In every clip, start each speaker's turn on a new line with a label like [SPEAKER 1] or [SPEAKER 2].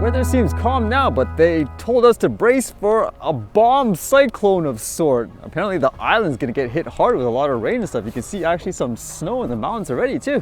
[SPEAKER 1] weather seems calm now, but they told us to brace for a bomb cyclone of sort. Apparently the island's gonna get hit hard with a lot of rain and stuff. You can see actually some snow in the mountains already too.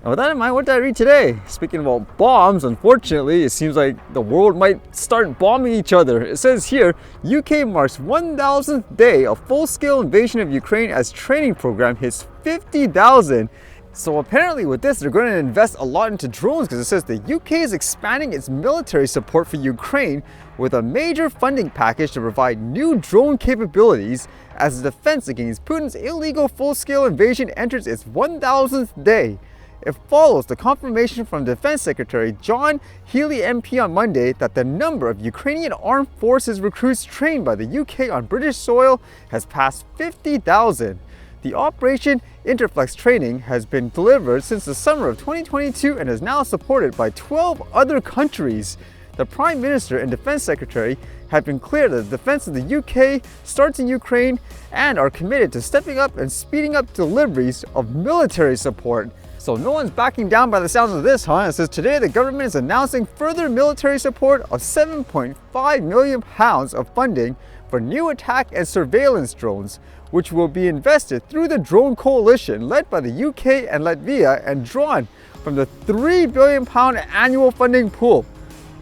[SPEAKER 1] And with that in mind, what did I read today? Speaking about bombs, unfortunately, it seems like the world might start bombing each other. It says here, UK marks 1,000th day of full-scale invasion of Ukraine as training program hits 50,000. So apparently with this, they're going to invest a lot into drones because it says the UK is expanding its military support for Ukraine with a major funding package to provide new drone capabilities as the defense against Putin's illegal full-scale invasion enters its 1,000th day. It follows the confirmation from Defense Secretary John Healey MP on Monday that the number of Ukrainian armed forces recruits trained by the UK on British soil has passed 50,000. The Operation Interflex training has been delivered since the summer of 2022 and is now supported by 12 other countries. The Prime Minister and Defense Secretary have been clear that the defense of the UK starts in Ukraine and are committed to stepping up and speeding up deliveries of military support. So no one's backing down by the sounds of this, huh? It says today the government is announcing further military support of £7.5 million of funding for new attack and surveillance drones, which will be invested through the drone coalition led by the UK and Latvia and drawn from the £3 billion annual funding pool.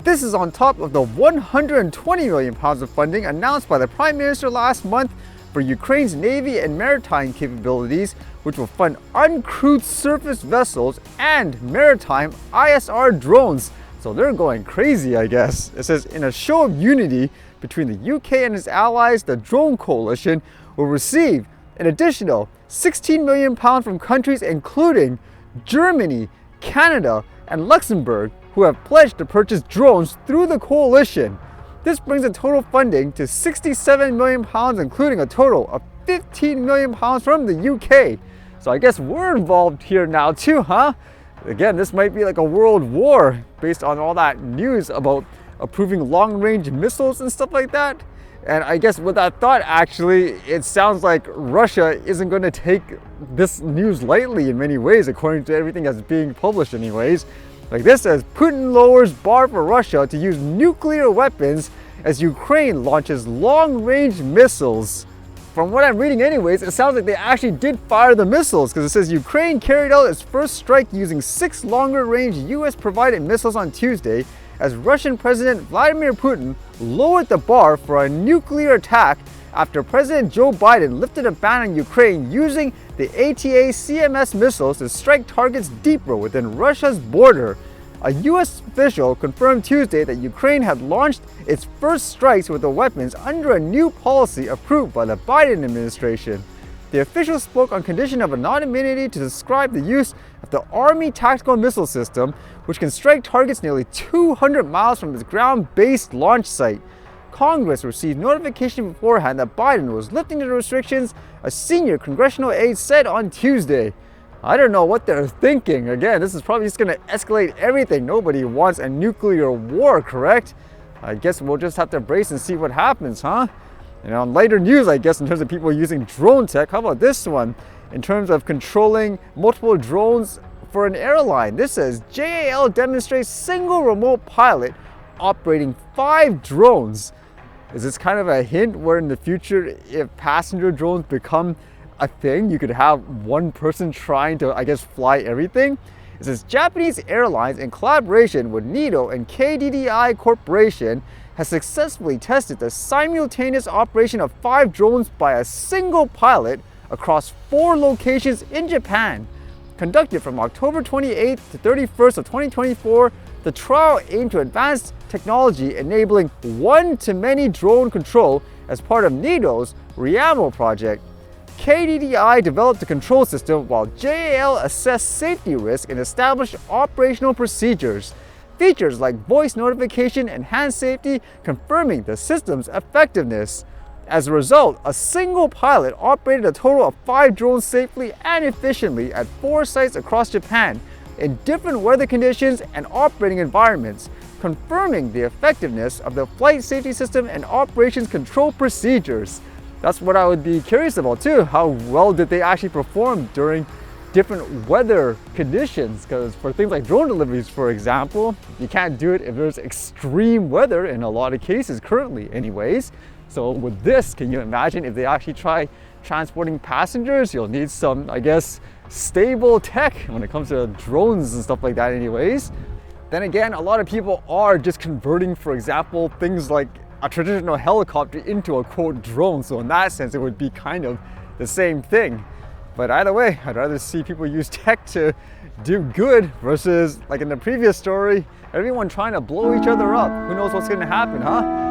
[SPEAKER 1] This is on top of the £120 million of funding announced by the Prime Minister last month for Ukraine's Navy and maritime capabilities, which will fund uncrewed surface vessels and maritime ISR drones. So they're going crazy, I guess. It says, in a show of unity between the UK and its allies, the drone coalition will receive an additional £16 million from countries including Germany, Canada, and Luxembourg, who have pledged to purchase drones through the coalition. This brings the total funding to £67 million, including a total of £15 million from the UK. So I guess we're involved here now too, huh? Again, this might be like a world war based on all that news about approving long-range missiles and stuff like that. And I guess with that thought, actually, it sounds like Russia isn't going to take this news lightly in many ways, according to everything that's being published anyways. Like this says, Putin lowers bar for Russia to use nuclear weapons as Ukraine launches long-range missiles. From what I'm reading anyways, it sounds like they actually did fire the missiles because it says Ukraine carried out its first strike using 6 longer-range US-provided missiles on Tuesday as Russian President Vladimir Putin lowered the bar for a nuclear attack after President Joe Biden lifted a ban on Ukraine using the ATA-CMS missiles to strike targets deeper within Russia's border. A US official confirmed Tuesday that Ukraine had launched its first strikes with the weapons under a new policy approved by the Biden administration. The official spoke on condition of anonymity to describe the use of the Army Tactical Missile System, which can strike targets nearly 200 miles from its ground-based launch site. Congress received notification beforehand that Biden was lifting the restrictions, a senior congressional aide said on Tuesday. I don't know what they're thinking. Again, this is probably just going to escalate everything. Nobody wants a nuclear war, correct? I guess we'll just have to brace and see what happens, huh? And on lighter news, I guess, in terms of people using drone tech, how about this one? In terms of controlling multiple drones for an airline, this says JAL demonstrates single remote pilot operating 5 drones. Is this kind of a hint where in the future, if passenger drones become a thing, you could have one person trying to, I guess, fly everything? It says Japanese Airlines, in collaboration with NITO and KDDI Corporation, has successfully tested the simultaneous operation of 5 drones by a single pilot across 4 locations in Japan. Conducted from October 28th to 31st of 2024, the trial aimed to advance technology enabling one-to-many drone control as part of NITO's RIAMO project. KDDI developed the control system while JAL assessed safety risk and established operational procedures. Features like voice notification and hand safety confirming the system's effectiveness. As a result, a single pilot operated a total of 5 drones safely and efficiently at 4 sites across Japan in different weather conditions and operating environments, confirming the effectiveness of the flight safety system and operations control procedures. That's what I would be curious about too. How well did they actually perform during different weather conditions, because for things like drone deliveries, for example, you can't do it if there's extreme weather in a lot of cases currently anyways. So with this, can you imagine if they actually try transporting passengers? You'll need some, I guess, stable tech when it comes to drones and stuff like that anyways. Then again, a lot of people are just converting, for example, things like a traditional helicopter into a quote drone. So in that sense, it would be kind of the same thing. But either way, I'd rather see people use tech to do good versus, like in the previous story, everyone trying to blow each other up. Who knows what's gonna happen, huh?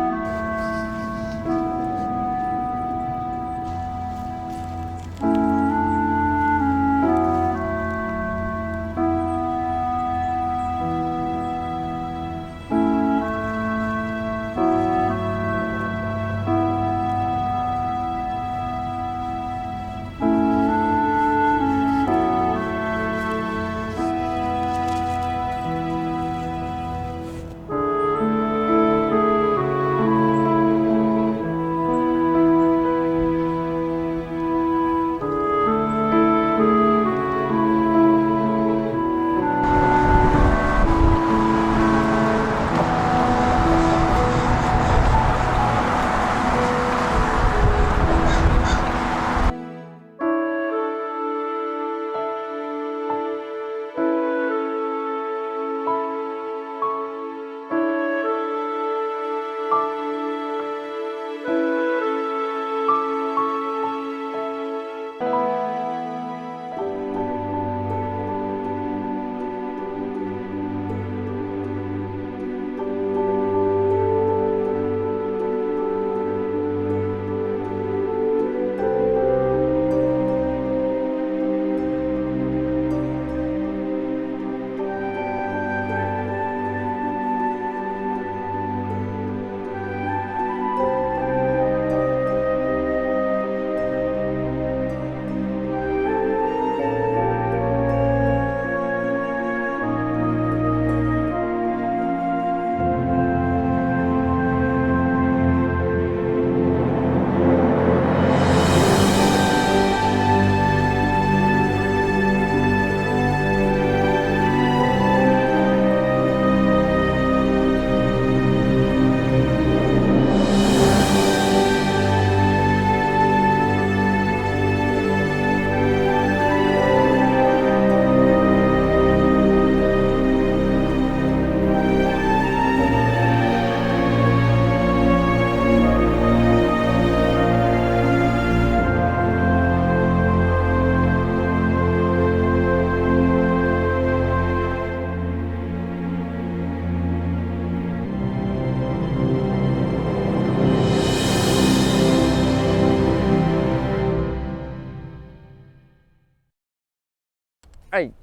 [SPEAKER 1] All right,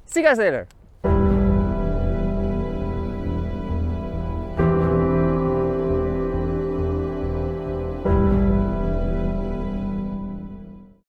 [SPEAKER 1] see you guys later.